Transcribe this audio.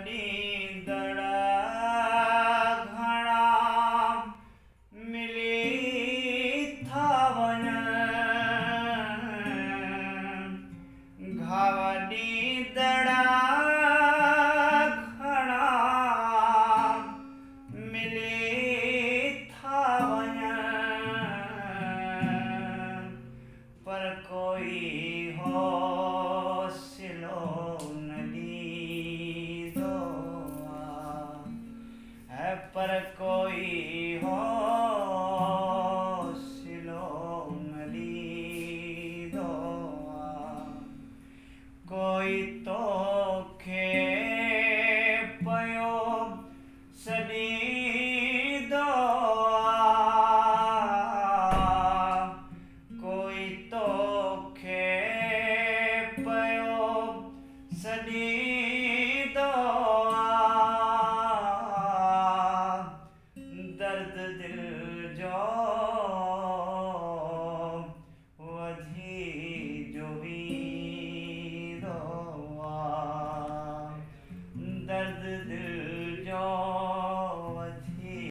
नींदड़ा घड़ा मिली था वन घाव नींदड़ा घड़ा मिली था वन पर कोई हौसलो न लीदो है पर कोई हौसलो न लीदो कोई तो खे पयो सॾींदो कोई तो खे पयो सॾींदो दर्द दिल